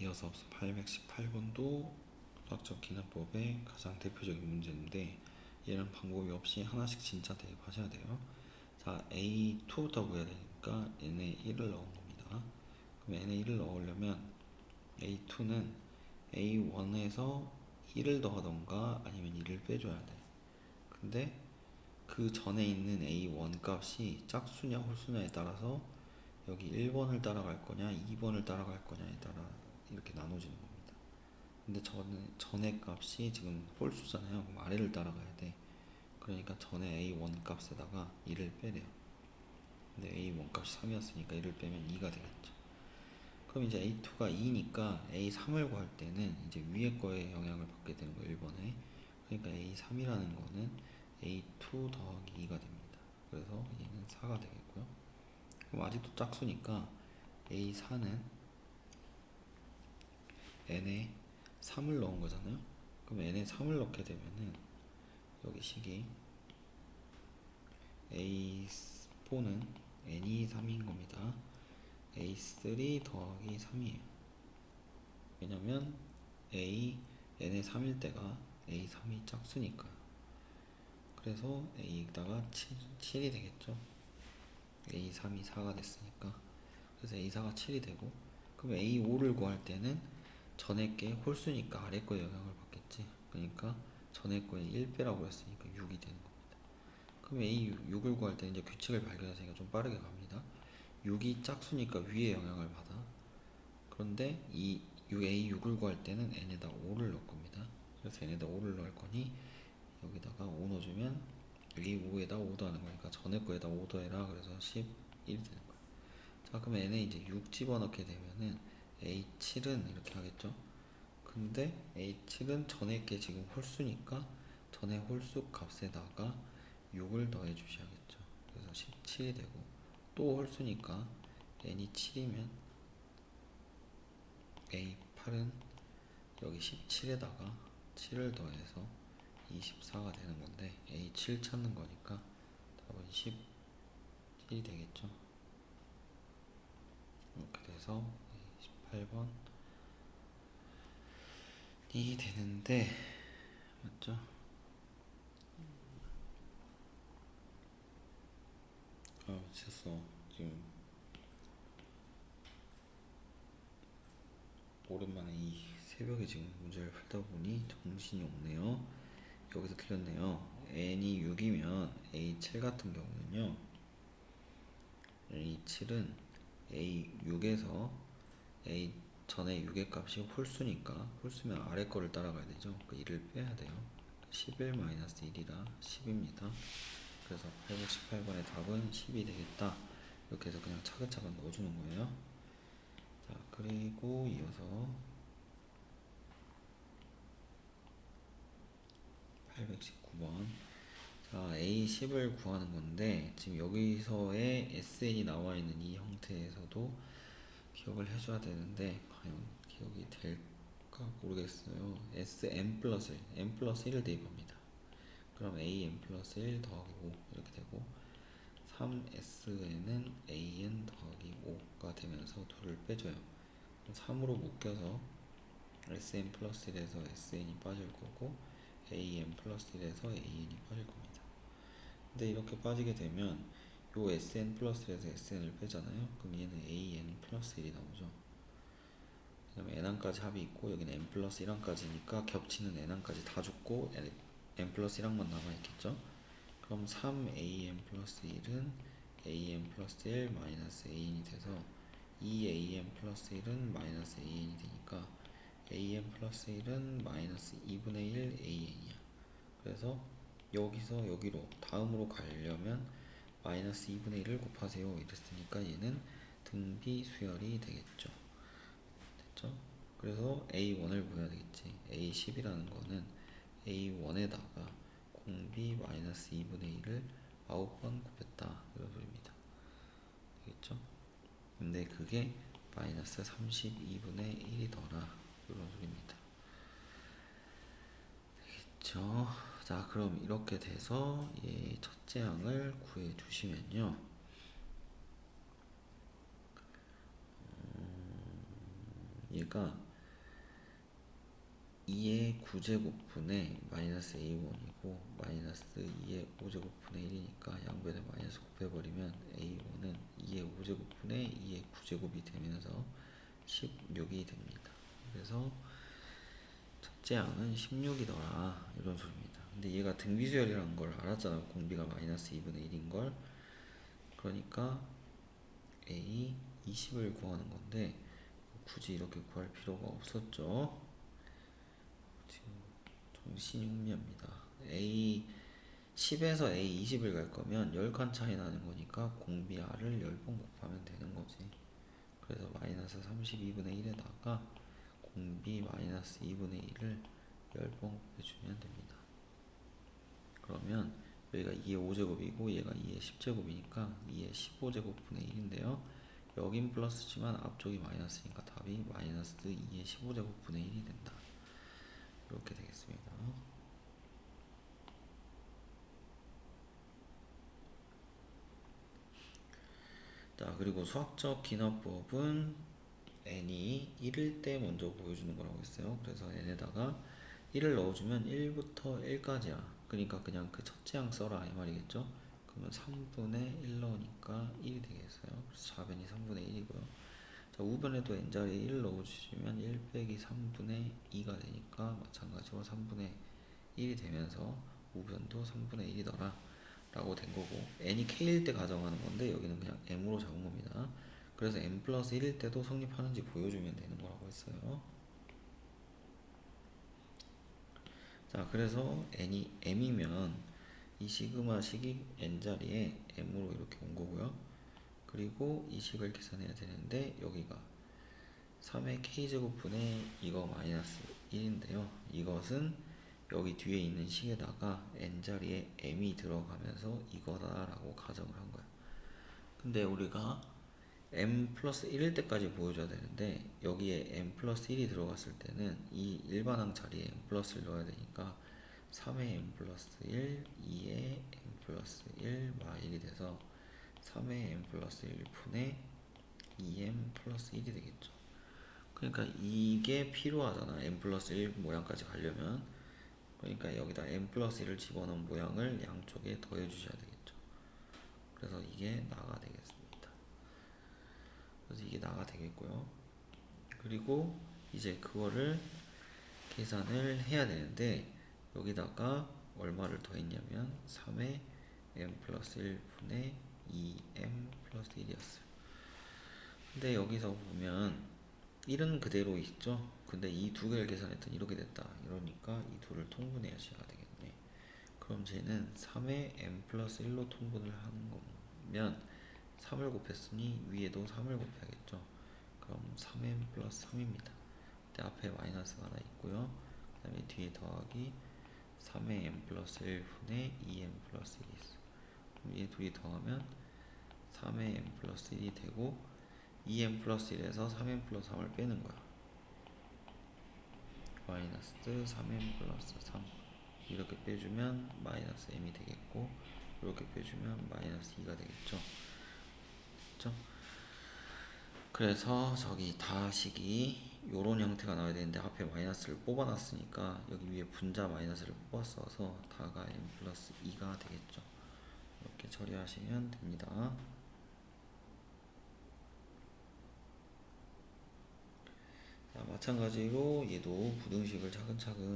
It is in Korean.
이어서 818번도 수학적 기납법의 가장 대표적인 문제인데, 얘는 방법이 없이 하나씩 진짜 대입하셔야 돼요. 자, A2부터 구해야 되니까 n에 1을 넣은 겁니다. 그럼 n에 1을 넣으려면 A2는 A1에서 1을 더하던가 아니면 1을 빼줘야 돼. 근데 그 전에 있는 A1 값이 짝수냐 홀수냐에 따라서 여기 1번을 따라갈 거냐 2번을 따라갈 거냐에 따라 이렇게 나눠지는 겁니다. 근데 전에 값이 지금 홀수잖아요. 그럼 아래를 따라가야 돼. 그러니까 전에 A1 값에다가 2를 빼래요. 근데 A1 값이 3이었으니까 1을 빼면 2가 되겠죠. 그럼 이제 A2가 2니까 A3을 구할 때는 이제 위에 거에 영향을 받게 되는 거예요. 1번에. 그러니까 A3이라는 거는 A2 더하기 2가 됩니다. 그래서 얘는 4가 되겠고요. 그럼 아직도 짝수니까 A4는 n에 3을 넣은 거잖아요. 그럼 n에 3을 넣게 되면은 여기 식이 A4는 n이 3인 겁니다. A3 더하기 3이에요. 왜냐면 n에 3일 때가 A3이 짝수니까. 그래서 A에다가 7이 되겠죠. A3이 4가 됐으니까. 그래서 A4가 7이 되고, 그럼 A5를 구할 때는 전에 게 홀수니까 아래 거에 영향을 받겠지. 그러니까 전에 거에 1 빼라고 했으니까 6이 되는 겁니다. 그럼 A6을 구할 때 이제 규칙을 발견했으니까 좀 빠르게 갑니다. 6이 짝수니까 위에 영향을 받아. 그런데 이 A6을 구할 때는 n에다 5를 넣을 겁니다. 그래서 n에다 5를 넣을 거니 여기다가 5 넣어주면 A5에다 5 더하는 거니까 전에 거에다 5 더해라. 그래서 11이 되는 거예요. 자, 그럼 n에 이제 6 집어넣게 되면은 A7은 이렇게 하겠죠. 근데 A7은 전에 게 지금 홀수니까 전에 홀수 값에다가 6을 더해 주셔야겠죠. 그래서 17이 되고, 또 홀수니까 n이 7이면 A8은 여기 17에다가 7을 더해서 24가 되는 건데, A7 찾는 거니까 답은 17이 되겠죠. 이렇게 돼서 18번이 되는데, 맞죠? 미쳤어. 지금 오랜만에 이 새벽에 지금 문제를 풀다 보니 정신이 없네요. 여기서 틀렸네요. n이 6이면 A7 같은 경우는요, A7은 A6에서 A 전에 6의 값이 홀수니까, 홀수면 아래 거를 따라가야 되죠. 그 1을 빼야 돼요. 11-1이라 10입니다. 그래서 818번의 답은 10이 되겠다. 이렇게 해서 그냥 차근차근 넣어주는 거예요. 자, 그리고 이어서 819번. 자, A10을 구하는 건데, 지금 여기서의 SN이 나와 있는 이 형태에서도 기억을 해줘야 되는데, 과연 기억이 될까 모르겠어요. SN 플러스 1, N 플러스 1을 대입합니다. 그럼 AN 플러스 1 더하기 5 이렇게 되고, 3SN은 AN 더하기 5가 되면서 2를 빼줘요. 3으로 묶여서 SN 플러스 1에서 SN이 빠질 거고, AN 플러스 1에서 AN이 빠질 겁니다. 근데 이렇게 빠지게 되면 요 SN 플러스 1에서 SN을 빼잖아요. 그럼 얘는 AN 플러스 1이 나오죠. 왜냐면 n항까지 합이 있고 여기는 n 플러스 1항까지니까 겹치는 n항까지 다 죽고 n 플러스 1항만 남아있겠죠. 그럼 3an 플러스 1은 an 플러스 1 마이너스 an이 돼서 2an 플러스 1은 마이너스 an이 되니까 an 플러스 1은 마이너스 2분의 1 an이야. 그래서 여기서 여기로 다음으로 가려면 마이너스 2분의 1을 곱하세요 이랬으니까 얘는 등비 수열이 되겠죠. 됐죠? 그래서 A1을 구해야 되겠지. A10이라는 거는 A1에다가 공비 마이너스 2분의 1을 9번 곱했다 이런 소리입니다. 되겠죠? 근데 그게 마이너스 32분의 1이더라 이런 소리입니다. 되겠죠? 자, 그럼 이렇게 돼서 첫째 항을 구해 주시면요, 얘가 2의 9제곱분의 마이너스 A1이고 마이너스 2의 5제곱분의 1이니까 양변에 마이너스 곱해버리면 A1은 2의 5제곱분의 2의 9제곱이 되면서 16이 됩니다. 그래서 첫째 항은 16이더라 이런 소리입니다. 근데 얘가 등비수열이라는 걸 알았잖아요. 공비가 마이너스 2분의 1인 걸. 그러니까 A 20을 구하는 건데 굳이 이렇게 구할 필요가 없었죠. 지금 정신이 혼미합니다. A 10에서 A 20을 갈 거면 10칸 차이 나는 거니까 공비 R을 10번 곱하면 되는 거지. 그래서 마이너스 32분의 1에다가 공비 마이너스 2분의 1을 10번 곱해주면 됩니다. 그러면 여기가 2의 5제곱이고 얘가 2의 10제곱이니까 2의 15제곱분의 1인데요. 여긴 플러스지만 앞쪽이 마이너스니까 답이 마이너스 2의 15제곱분의 1이 된다. 이렇게 되겠습니다. 자, 그리고 수학적 기납법은 n이 1일 때 먼저 보여주는 거라고 했어요. 그래서 n에다가 1을 넣어주면 1부터 1까지야. 그러니까 그냥 그 첫째 항 써라 이 말이겠죠. 그러면 3분의 1 넣으니까 1이 되겠어요. 그래서 좌변이 3분의 1이고요. 자, 우변에도 n자리에 1을 넣어주시면 1 빼기 3분의 2가 되니까 마찬가지로 3분의 1이 되면서 우변도 3분의 1이더라 라고 된 거고, n이 k일 때 가정하는 건데 여기는 그냥 m으로 잡은 겁니다. 그래서 m 플러스 1일 때도 성립하는지 보여주면 되는 거라고 했어요. 자, 그래서 n이 m이면 이 시그마 식이 n자리에 m으로 이렇게 온 거고요. 그리고 이 식을 계산해야 되는데 여기가 3의 k제곱분의 이거 마이너스 1인데요. 이것은 여기 뒤에 있는 식에다가 n자리에 m이 들어가면서 이거다라고 가정을 한 거야. 근데 우리가 m 플러스 1일 때까지 보여줘야 되는데 여기에 m 플러스 1이 들어갔을 때는 이 일반항 자리에 m 플러스를 넣어야 되니까 3의 m 플러스 1, 2의 m 플러스 1, 마 1이 돼서 3의 m 플러스 1분의 2m 플러스 1이 되겠죠. 그러니까 이게 필요하잖아. m 플러스 1 모양까지 가려면. 그러니까 여기다 m 플러스 1을 집어넣은 모양을 양쪽에 더해 주셔야 되겠죠. 그래서 이게 나가 되겠습니다. 그래서 이게 나가 되겠고요. 그리고 이제 그거를 계산을 해야 되는데 여기다가 얼마를 더했냐면 3의 m 플러스 1분의 2m 플러스 1이었어요. 근데 여기서 보면 1은 그대로 있죠. 근데 이 두 개를 계산했더니 이렇게 됐다. 이러니까 이 둘을 통분해야지가 되겠네. 그럼 쟤는 3의 m 플러스 1로 통분을 하는 거면 3을 곱했으니 위에도 3을 곱해야겠죠. 그럼 3m 플러스 3입니다. 근데 앞에 마이너스가 하나 있고요. 그 다음에 뒤에 더하기 3의 m 플러스 1분의 2m 플러스 1이 있어. 그럼 이 둘이 더하면 3의 m 플러스 1이 되고 2m 플러스 1에서 3m 플러스 3을 빼는 거야. 마이너스 3m 플러스 3 이렇게 빼주면 마이너스 m이 되겠고 이렇게 빼주면 마이너스 2가 되겠죠. 그렇죠? 그래서 저기 다식이 요런 형태가 나와야 되는데 앞에 마이너스를 뽑아놨으니까 여기 위에 분자 마이너스를 뽑았어서 다가 m 플러스 2가 되겠죠. 이렇게 처리하시면 됩니다. 자, 마찬가지로 얘도 부등식을 차근차근